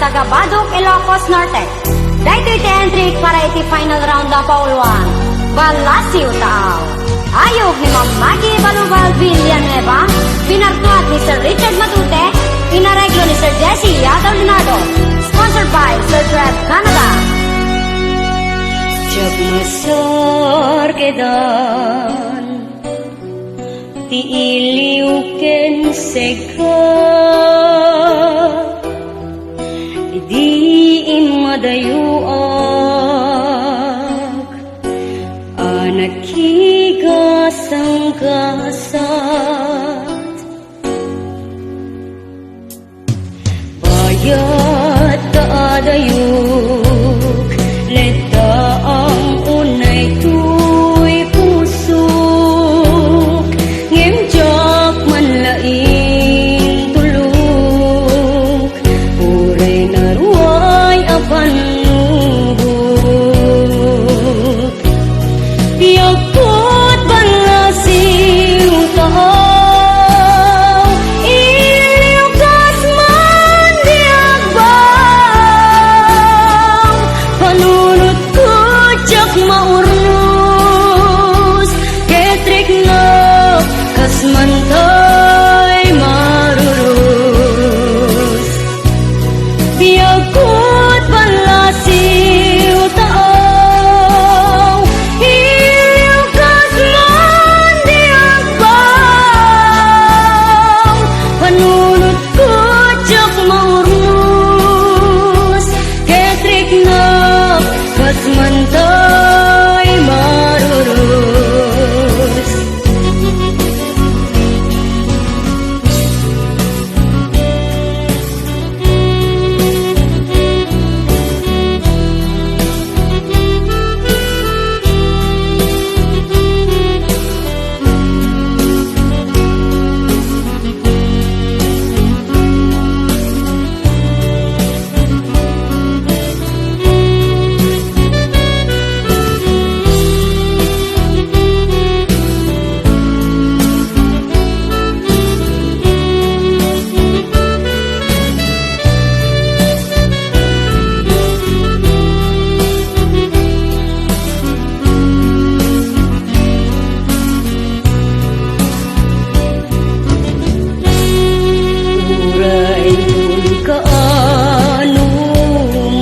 taga Badok, Ilocos Norte. Dahito iti entry para iti final round na pauluan. Balasiw tao. Ayog ni Ma'am Maggie Balubal Villanueva, pinartuat ni Sir Richard Matute, pinareglo ni Sir Jesse Yadaw Leonardo. Sponsored by Sir Trev Canada. Jab masar kedan, ti iliw ken sega, di imadayuak, anak kigasang-gasat, bayat kaadayuk, leta ang unay tuy pusuk, ngimjak manlaing tuluk, uray naruay apan nubuk, yakut balasiw tao, iliw kasman diagbang, panunot ko tsak maurnus, ketrik na kasman tay marurus, yakut balasiw tao, iliw kasman diagbang, panunot ko tsak maurnus, ketrik na kasman tay marurus.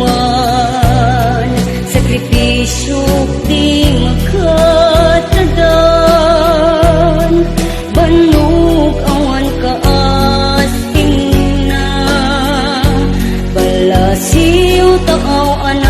Kaanuman, sakripisyok di makatadan, banug awan kaasting na, balasiw taaw anak.